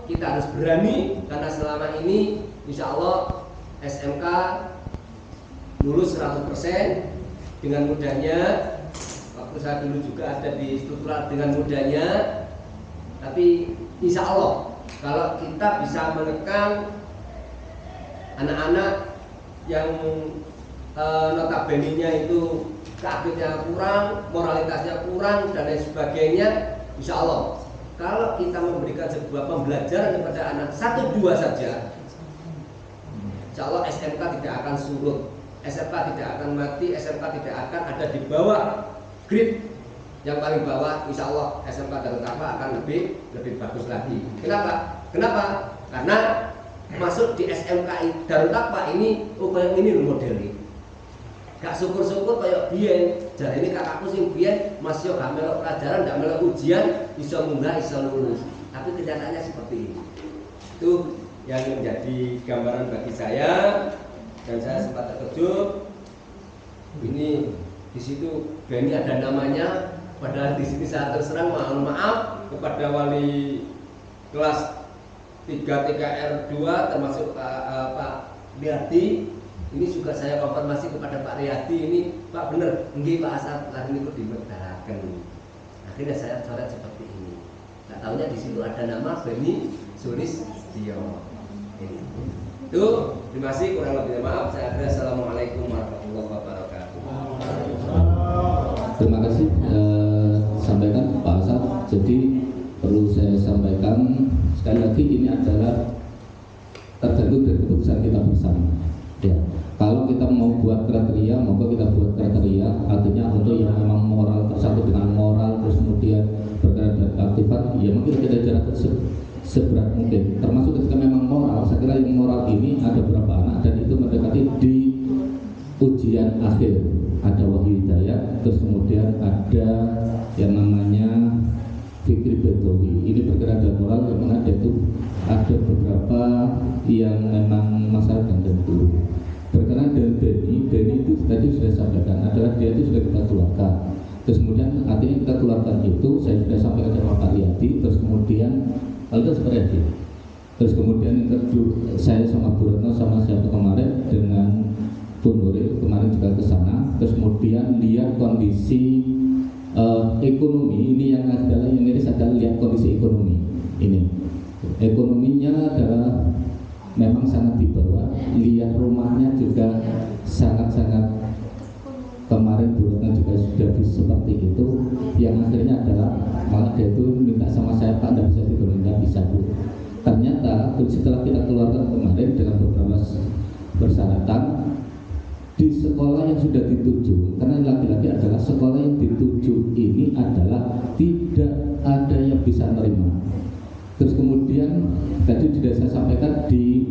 kita harus berani, karena selama ini insya Allah SMK lulus 100% dengan mudahnya. Waktu saya dulu juga ada di struktural dengan mudahnya. Tapi insya Allah kalau kita bisa menekan anak-anak yang notabene-nya itu keaktifnya kurang, moralitasnya kurang dan lain sebagainya, insya Allah kalau kita memberikan sebuah pembelajaran kepada anak 1-2 saja, insya Allah SMK tidak akan surut, SMK tidak akan mati, SMK tidak akan ada di bawah grade yang paling bawah. Insya Allah SMK Darut Taqwa akan lebih bagus lagi. Kenapa? Karena masuk di SMK Darut Taqwa ini modelnya. Gak syukur-syukur kayak biyen. Jadi ini kakakku sing biyen masih gak melok pelajaran, gak melok ujian, iso munggah, iso lulus. Tapi kenyataannya seperti ini. Itu yang menjadi gambaran bagi saya, dan saya sempat terkejut. Ini di situ Beni ada namanya, padahal di sini saya terserang mohon maaf kepada wali kelas 3 TKR 2 termasuk Pak Riyadi. Ini juga saya konfirmasi kepada Pak Riyadi, ini Pak bener, nggih Pak Asad lagi niku diwedharaken. Akhirnya saya coret seperti ini. Enggak tahunya di situ ada nama Beni Sulistyo. Itu terima kasih, kurang lebihnya maaf. Saya akhiri. Assalamualaikum warahmatullahi wabarakatuh. Terima kasih sampaikan Pak Asad. Jadi perlu saya sampaikan sekali lagi, ini adalah tergantung dari keputusan kita bersama. Ya, kalau kita mau buat kriteria, maka kita buat kriteria. Artinya untuk yang memang moral tersatu dengan moral, terus kemudian bergerak dan aktifan, ya mungkin kita jarak seberat mungkin. Termasuk ketika memang moral, saya kira yang moral ini ada beberapa anak dan itu mendekati di ujian akhir. Ada Wahyu Hidayat, terus kemudian ada yang namanya Fikri Bedowi. Ini bergerak dan moral yang mana itu ada beberapa yang memang masalah dan tentu. Berkenaan dengan Beni itu tadi sudah sampaikan, adalah dia itu sudah kita keluarkan. Terus kemudian artinya kita keluarkan itu, saya sudah sampaikan sama Pak Riyadi. Terus kemudian kalau itu seperti itu. Terus kemudian yang kedua, saya sama Bu Retno sama siapa kemarin dengan Bu Nuril kemarin juga ke sana. Terus kemudian lihat kondisi ekonomi ini yang adalah yang miris adalah lihat kondisi ekonomi ini. Ekonominya adalah memang sangat di bawah. Lihat rumahnya juga sangat-sangat, kemarin Bu Retno juga sudah seperti itu. Yang akhirnya adalah malah dia itu minta sama saya, Pak, tidak bisa tidur, tidak bisa Bu. Ternyata setelah kita keluarkan kemarin dengan beberapa persyaratan di sekolah yang sudah dituju, karena laki-laki adalah sekolah yang dituju ini adalah tidak ada yang bisa menerima. Terus kemudian tadi sudah saya sampaikan di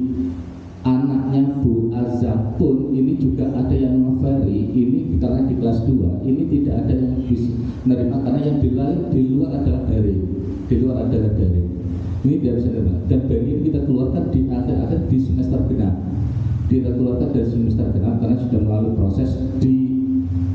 anaknya Bu Azam pun ini juga ada yang Ferry ini karena di kelas 2 ini tidak ada yang bisa menerima karena yang di luar adalah daring, ini tidak bisa menerima. Dan Beni ini kita keluarkan di akhir-akhir di semester genap. Kita keluarkan dari semester genap karena sudah melalui proses di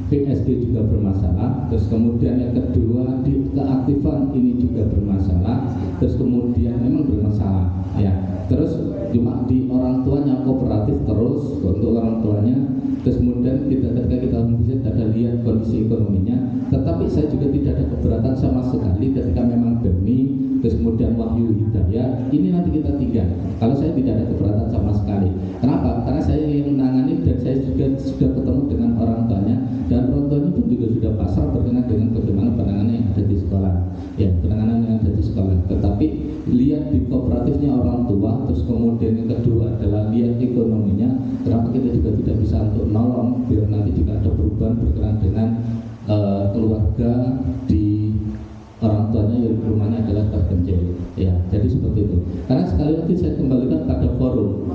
PSD juga bermasalah. Terus kemudian yang kedua di keaktifan ini juga bermasalah. Terus kemudian memang bermasalah ya. Terus cuma di orang tuanya kooperatif terus untuk orang tuanya. Terus kemudian ketika kita bisa ada lihat kondisi ekonominya. Tetapi saya juga tidak ada keberatan sama sekali ketika memang Beni terus kemudian Wahyu Hidayat ini nanti kita tinggal. Kalau saya tidak ada keberatan sama sekali. Kenapa? Karena saya yang menangani dan saya juga sudah ketemu dengan orang tuanya dan orang tuanya pun juga sudah pasrah berkenaan dengan bagaimana penanganan yang ada di sekolah. Ya, penanganan yang ada di sekolah. Tetapi lihat di kooperatifnya orang tua, terus kemudian yang kedua adalah lihat ekonominya. Kenapa kita juga tidak bisa untuk nolong biar nanti juga ada perubahan berkenaan dengan keluarga di orang tuanya yang rumahnya adalah terpencil. Ya, jadi seperti itu. Karena sekali lagi saya kembalikan pada forum.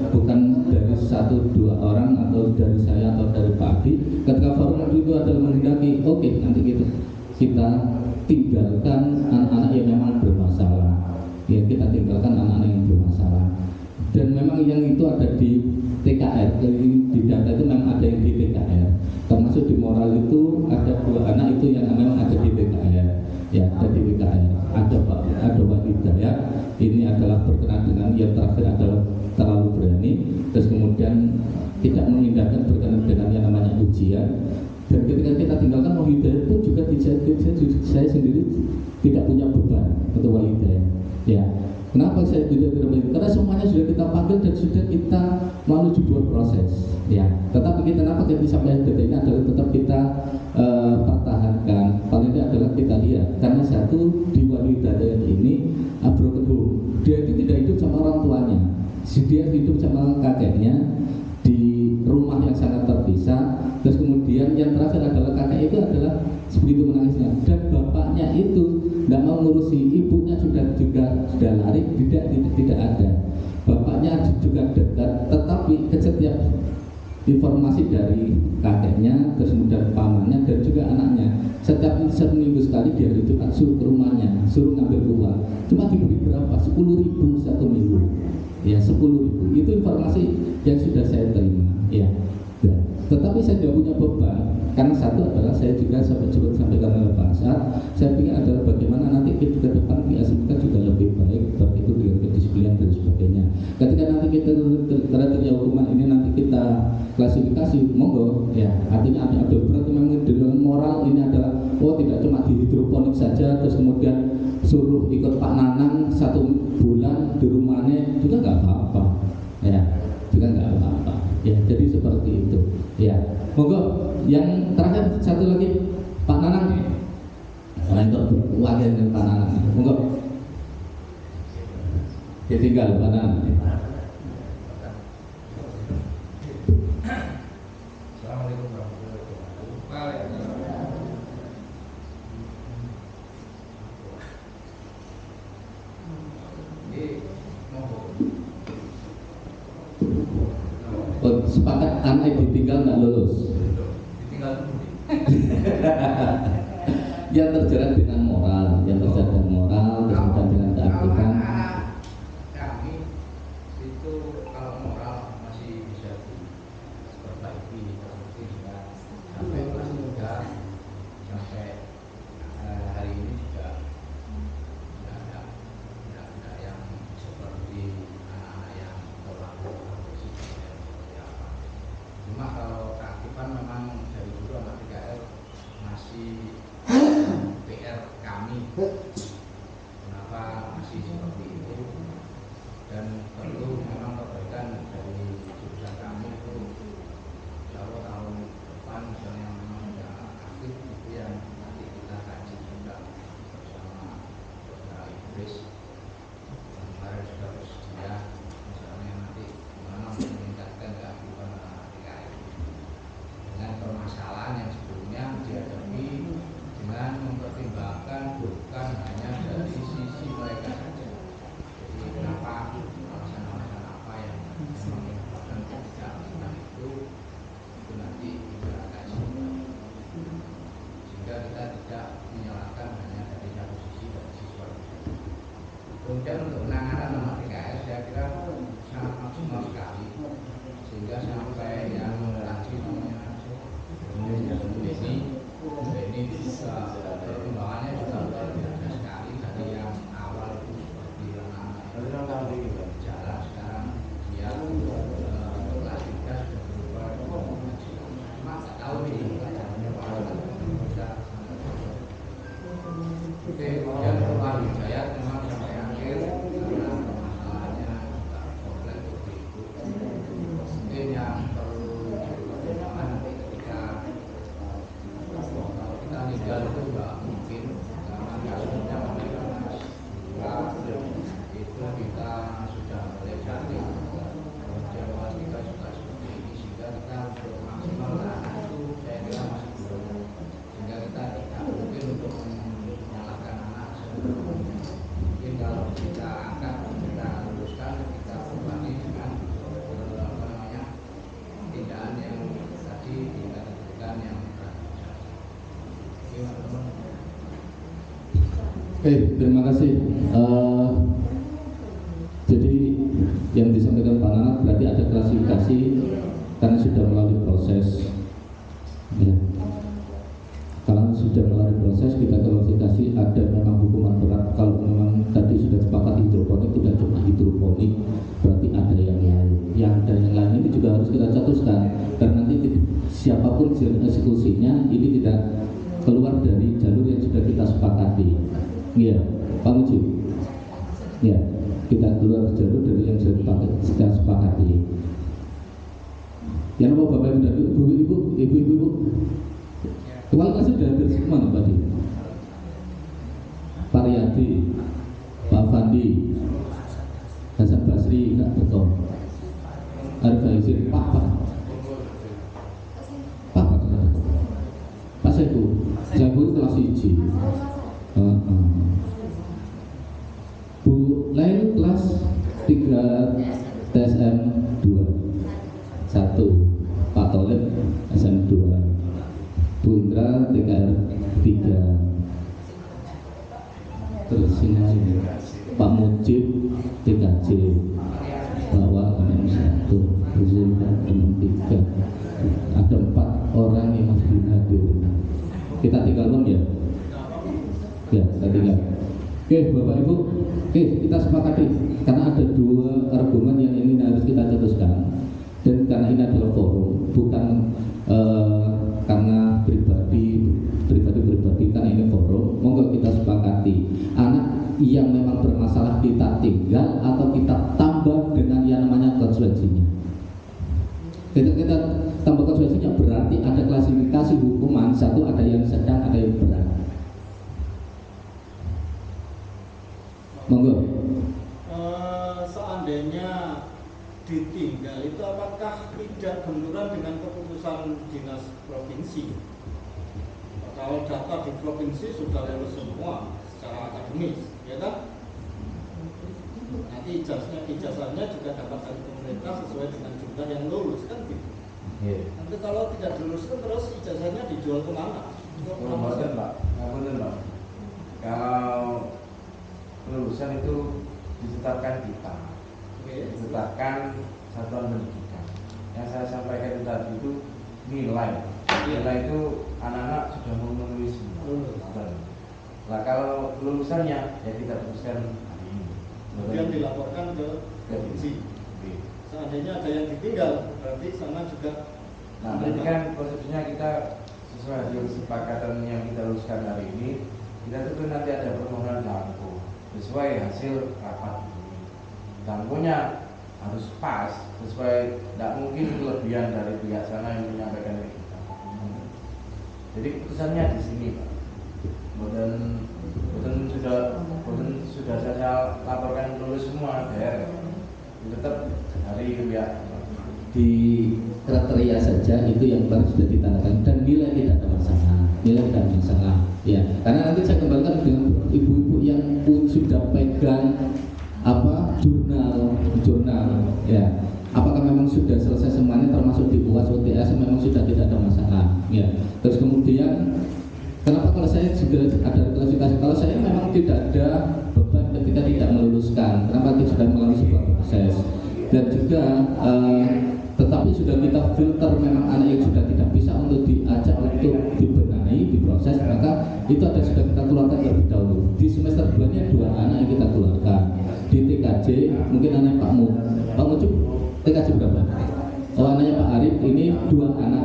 Bukan dari 1-2 orang atau dari saya atau dari Pak Adi. Ketika forum itu adalah menghendaki, oke, nanti kita tinggalkan anak-anak yang memang bermasalah. Ya, kita tinggalkan anak-anak yang bermasalah. Dan memang yang itu ada di TKR, di data itu memang ada yang di TKR. Termasuk di moral itu ada 2 anak itu yang memang ada di TKR. Ya, ada di TKR. Ada Pak, ada hidayah, ini adalah berkenaan dengan yang terakhir adalah terlalu berani, terus kemudian tidak mengindahkan berkenaan dengan yang namanya ujian. Dan ketika kita tinggalkan wal hidayah pun juga saya sendiri tidak punya beban untuk wal hidayah. Ya, kenapa saya tidak punya? Karena semuanya sudah kita panggil dan sudah kita melalui sebuah proses. Ya, tetapi kenapa kita sampai detik ini adalah tetap kita pertahankan. Paling tidak adalah kita lihat karena satu di wal hidayah ini broken home. Dia itu tidak hidup sama orang tuanya, dia hidup sama kakeknya di rumah yang sangat terpisah. Terus kemudian yang terakhir adalah kakek itu adalah begitu menangisnya, dan bapaknya itu tidak mau ngurusi, ibunya sudah lari, tidak ada. Bapaknya juga dekat, tetapi setiap informasi dari kakeknya, terus kemudian pamannya dan juga anaknya, setiap seminggu sekali dia Jumat suruh ke rumahnya, suruh ngambil uang. Cuma diberi berapa? 10.000 satu minggu. Ya 10.000. Itu informasi yang sudah saya terima. Ya. Tetapi saya tidak punya beban, karena satu adalah saya juga sampaikan oleh Pak Asad, saya pikir adalah bagaimana nanti kita ke depan PSMK juga lebih baik, baik itu di kedisiplinan dan sebagainya. Ketika nanti kita kriteria hukuman ini nanti kita klasifikasi, monggo ya, artinya ada berat memang dengan moral ini adalah tidak cuma di hidroponik saja, terus kemudian suruh ikut Pak Nanang 1 bulan di rumahnya juga nggak apa-apa, ya juga nggak apa-apa. Ya, jadi seperti itu. Ya, monggo. Yang terakhir satu lagi, Pak Nanang. Untuk wakil Pak Nanang. Monggo. Ditinggal Pak Nanang. Assalamualaikum warahmatullahi wabarakatuh. Waalaikumsalam. Sepakat anak ditinggal nggak lulus. Ditinggal dulu. Yang terjerat dengan moral, yang terjerat dengan moral, kemudian dengan keaktifan. Kami itu kalau moral masih bisa diperbaiki, seperti juga sampai kelas 3 sampai hari ini juga tidak yang seperti anak-anak yang terlalu cuma kalau keaktifan memang dari dulu anak PKL masih PR kami kenapa masih seperti itu, dan perlu memang perbaikan dari jurusan kami itu. Kalau tahun depan misalnya memang sudah aktif itu yang nanti kita kaji juga bersama Saudara Idris yang kemarin sudah bersedia, misalnya nanti gimana meningkatkan keaktifan dengan permasalahan yang sebelumnya dihadapi dengan mempertimbangkan bukan hanya dari sisi mereka saja. Jadi kenapa alasan-alasan apa yang memang menyebabkan ketidakaktifan itu nanti kita kaji sehingga kita tidak menyalahkan hanya dari satu sisi dari siswa. Kemudian untuk penanganan anak PKS saya kira sangat maksimal sekali sehingga sampai yang tadi namanya ini juga perkembangannya juga luar biasa sekali dari yang awal itu seperti anak-anak yang jalan sekarang dia kelas 3 sudah berubah cuma nggak tahu nih pelajarannya sudah kemudian Wal Hidayah memang sampai akhir karena masalahnya juga kompleks begitu. Mungkin yang perlu dipertimbangkan nanti ketika kalau kita tinggal itu nggak mungkin karena kasusnya mereka itu kita sudah mulai jati kemudian kita juga seperti ini sehingga kita untuk maksimal anak itu saya kira masih belum, sehingga kita tidak mungkin untuk menyalahkan anak sepenuhnya. Mungkin kalau kita angkat kita luruskan kita berbagi dengan tindakan yang tadi kita tentukan yang Oke, terima kasih. Jadi yang disampaikan Pak Nanang berarti ada klasifikasi karena sudah melalui proses. Ya. Kalau sudah melalui proses kita klasifikasi ada memang hukuman berat. Kalau memang tadi sudah Iya, Pak Mujib. Ya, kita keluar jalur dari yang sudah sepakati. Yang apa Bapak Ibu dan Ibu, kualitasnya sudah hadir semua nih tadi. Pak Riyadi, Pak Fandi, Hasan Basri, Kak Beton, Arif Aizin, Pak Saiku kelas 1. Bu Lail kelas 3 TSM 2 1, Pak Tolib SM 2, Bu Indra TKR 3, terus ini Pak Mujib TKJ, Pak Wal MM1, Bu Zulfa MM3. Ada 4 orang yang masih belum hadir. Kita tinggal bang ya? Ya, kita tinggal. Oke, Bapak Ibu, oke, kita sepakati karena ada 2 argumen yang ini harus kita cetuskan. Dan karena ini adalah forum, bukan karena pribadi, karena ini forum. Monggo kita sepakati anak yang memang bermasalah kita tinggal atau kita tambah dengan yang namanya konsekuensinya. Kita tambah konsekuensinya berarti ada klasifikasi hukuman, satu ada yang sedang, ada yang berat. Monggo. Seandainya ditinggal itu apakah tidak benturan dengan keputusan dinas provinsi? Kalau data di provinsi sudah lulus semua secara akademis, ya kan? Nanti ijazahnya juga dapat dari pemerintah sesuai dengan jumlah yang lulus kan gitu. Yeah. Nanti kalau tidak diluluskan terus ijazahnya dijual kemana? Betul Pak, betul Pak. Kalau lulusan itu ditetapkan kita, ditetapkan satuan pendidikan. Yang saya sampaikan tadi itu nilai itu anak-anak sudah memenuhi semua. Nah kalau lulusannya ya kita putuskan hari ini. Kemudian dilaporkan ke provinsi. Seandainya ada yang ditinggal, berarti sana juga. Nah, nanti kan prosedurnya kita sesuai hasil kesepakatan yang kita luluskan hari ini, kita tentu nanti ada permohonan dampo sesuai hasil rapat ini. Damponya harus pas, sesuai, tidak mungkin kelebihan dari pihak sana yang menyampaikan ke kita. Jadi keputusannya di sini, Pak. Kemudian sudah saya laporkan lulus semua daerah. Tetap hari pihak di kriteria saja itu yang baru sudah ditandakan dan nilai tidak ada masalah, ya karena nanti saya kembalikan dengan ibu-ibu yang sudah pegang jurnal ya apakah memang sudah selesai semuanya termasuk di UAS UTS memang sudah tidak ada masalah ya terus kemudian kenapa kalau saya juga ada klasifikasi kalau saya memang tidak ada beban ketika tidak meluluskan kenapa kita sudah melalui sebuah proses dan juga tetapi sudah kita filter memang anak yang sudah tidak bisa untuk diajak untuk dibenahi, diproses maka itu ada sudah kita keluarkan terlebih dahulu di semester 2-nya 2 anak yang kita keluarkan di TKJ mungkin anak Pak Mujib TKJ berapa? Oh anaknya Pak Arif ini 2 anak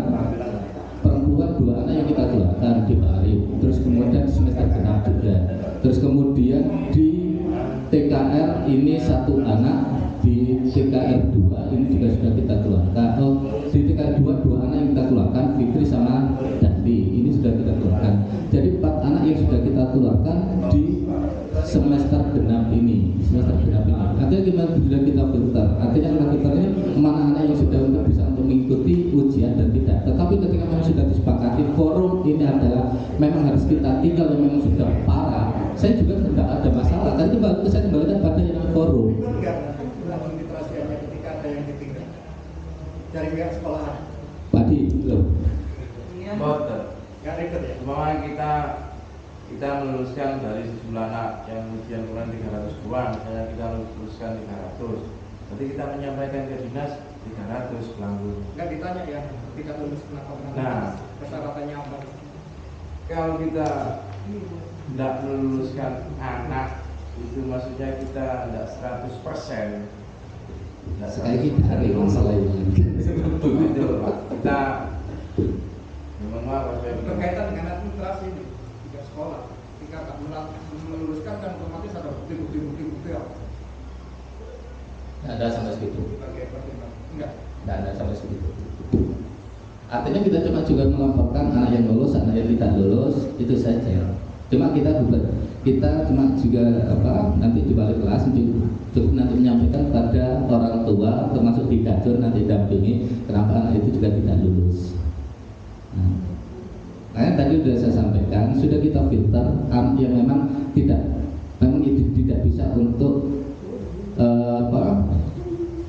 perempuan 2 anak yang kita keluarkan di Pak Arif terus kemudian di semester 6 juga terus kemudian di TKR ini 1 anak di TKR 2 ini juga sudah kita keluarkan di TKR 2 anak yang kita keluarkan Fitri sama Dandi ini sudah kita keluarkan jadi 4 anak yang sudah kita keluarkan di semester genap ini artinya gimana sudah kita filter artinya kita filter ini mana anak yang sudah untuk bisa untuk mengikuti ujian dan tidak tetapi ketika memang sudah disepakati forum ini adalah memang harus kita tinggal yang memang sudah parah saya juga tidak ada masalah tadi saya kembalikan pada yang forum Ketika ada yang ditinggal dari pihak sekolahan. Padi, loh. Betul. Nggak ribet ya? Semua kita meluluskan dari sejumlah anak yang ujian kemarin 300-an, misalnya kita luluskan 300. Jadi kita menyampaikan ke dinas 300 pelanggur. Nggak ditanya ya, tidak lulus kenapa? Nah, persyaratannya apa? Kalau kita tidak meluluskan anak itu maksudnya kita tidak 100%. Sekali kita hari masalah ini. Betul Pak. Kita memang maaf berkaitan dengan administrasi di sekolah. ketika tak meluluskan kan otomatis ada bukti apa? Nggak ada sampai segitu. Sebagai pertimbangan enggak. Nggak ada sampai segitu. Artinya kita cuma juga melaporkan anak yang lulus, anak yang tidak lulus, itu saja. Cuma kita cuma juga nanti di balik kelas cukup nanti menyampaikan pada orang tua termasuk di kajur nanti dampingi kenapa anak itu juga tidak lulus. Nah, tadi sudah saya sampaikan sudah kita filter anak yang memang itu tidak bisa untuk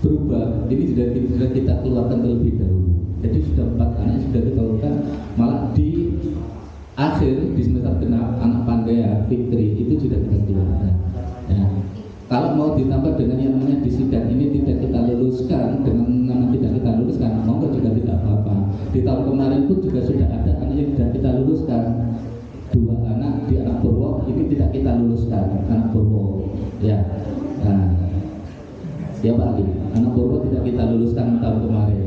berubah. Ini sudah kita keluarkan terlebih dahulu. Jadi sudah 4 anak sudah kita keluarkan, malah di akhir di semester genap anak Pandea Fitri itu sudah kita keluarkan. Ya. Kalau mau ditambah dengan yang namanya di sidang ini tidak kita luluskan dengan nama tidak kita luluskan, monggo juga tidak apa-apa. Di tahun kemarin pun juga sudah ada anak yang sudah kita luluskan. 2 anak di anak Purwo ini tidak kita luluskan, anak Purwo. Ya. Nah, siapa lagi? Anak Purwo tidak kita luluskan tahun kemarin.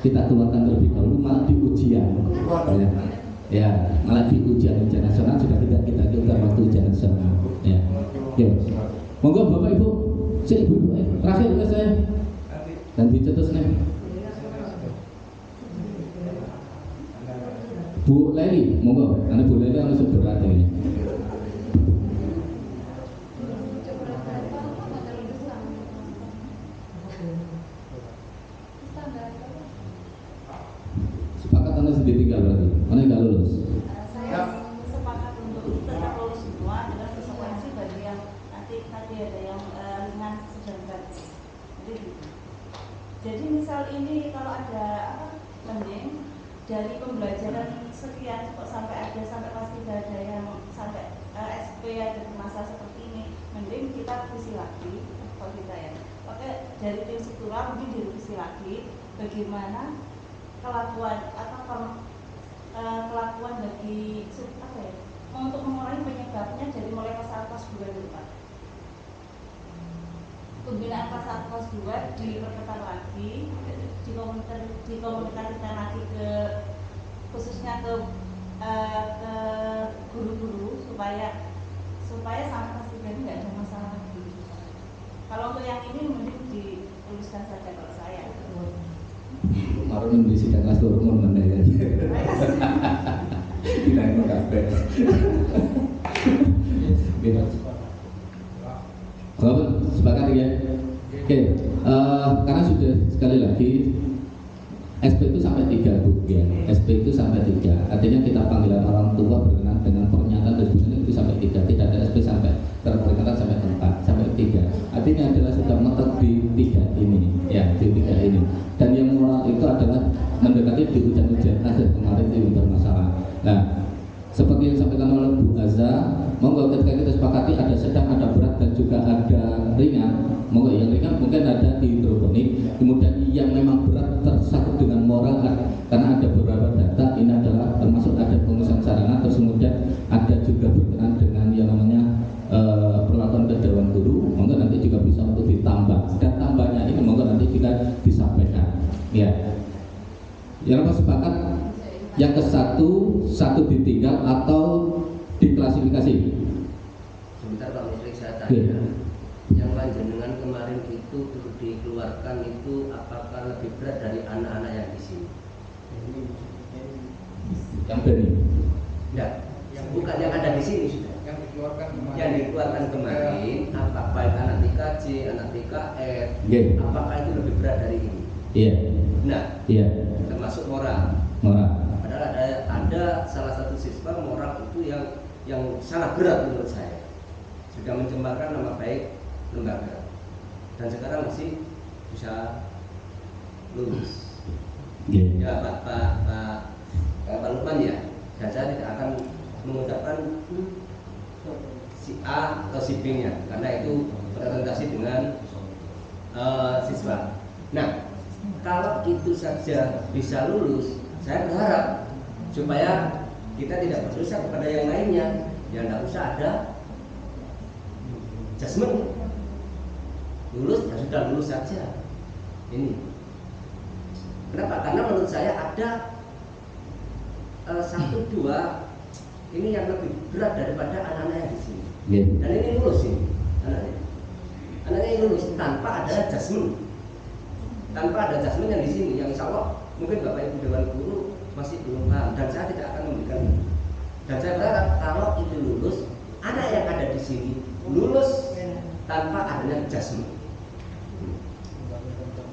Kita keluarkan terlebih dahulu malah di ujian. Ya, malah di ujian nasional sudah tidak kita keluarkan waktu ujian nasional. Ya. Oke. Monggo Bapak Ibu, Ibu terakhir ke saya. Dan dicetus nih. Bu Leli, monggo. Anak Bu Leli harus berat ini. Sepakat Anda sendiri tinggal berarti. Mana nggak lulus? Saya sepakat untuk tetap lulus semua dengan konsekuensi bagi yang nanti ada yang ringan sedang berat. Jadi misal ini kalau ada mending dari pembelajaran sekian kok sampai kelas 3 ada yang sampai SP ada masalah seperti ini, mending kita revisi lagi kalau kita ya. Oke, dari tim struktural mungkin direvisi lagi bagaimana kelakuan bagi untuk mengurangi penyebabnya dari mulai kelas 2 dulu Pak. Pembinaan kelas 2 diperketat lagi, dikomunikasikan lagi ke khususnya ke guru-guru supaya sampai kelas 3 ini nggak ada masalah lagi. Kalau untuk yang ini mending diluluskan saja kalau saya. Kemarin di sidang kelas 2 rumah mana ya? Tidak mau kafe. Beda. Bapak sepakat ya? Oke, karena sudah sekali lagi SP itu sampai 3 Bu ya. SP itu sampai 3. Artinya kita panggilan orang tua berkenan dengan pernyataan dan sebagainya itu sampai 3. Tidak ada SP sampai berkenan sampai 4, sampai 3. Artinya adalah sudah mentok di 3 ini, ya di 3 ini. Dan yang moral itu adalah mendekati di ujian akhir kemarin itu yang bermasalah. Nah, seperti yang disampaikan oleh Bu Azza, monggo ketika kita sepakati ada sedang, ada berat dan juga ada ringan. Monggo yang ringan mungkin ada di hidroponik, kemudian yang memang berat tersangkut dengan moral karena ada beberapa data ini adalah termasuk ada pengurusan sarana, terus kemudian ada juga berkenaan dengan yang namanya perlakuan ke dewan guru. Monggo nanti juga bisa untuk ditambah dan tambahnya ini monggo nanti juga disampaikan. Ya, yang apa sepakat? Yang ke satu ditinggal atau diklasifikasi. Sebentar Pak Menteri, saya tanya. Yang panjenengan kemarin itu dikeluarkan itu apakah lebih berat dari anak-anak yang di sini? Yang Beni? Enggak, bukan yang ada di sini sudah. Yang dikeluarkan kemarin. Yang dikeluarkan kemarin, apakah baik anak TKJ, anak TKR, apakah itu lebih berat dari ini? Iya. Nah, iya. Termasuk moral. Padahal ada salah satu siswa moral itu yang sangat berat menurut saya, sudah mencemarkan nama baik lembaga dan sekarang masih bisa lulus. Ya Pak Lukman ya, dan saya tidak akan mengucapkan si A atau si B-nya karena itu presentasi dengan siswa. Nah, kalau itu saja bisa lulus, saya berharap supaya kita tidak berdosa kepada yang lainnya, yang tidak usah ada judgement, lulus ya sudah lulus saja. Ini kenapa? Karena menurut saya ada 1-2 ini yang lebih berat daripada anak-anak yang di sini. Yeah. Dan ini lulus ini anaknya ini lulus tanpa ada adjustment, yang di sini, yang insya Allah mungkin Bapak Ibu Dewan Guru masih belum paham, dan saya tidak akan memberikan itu. Dan saya berharap kalau itu lulus, anak yang ada di sini lulus tanpa adanya adjustment.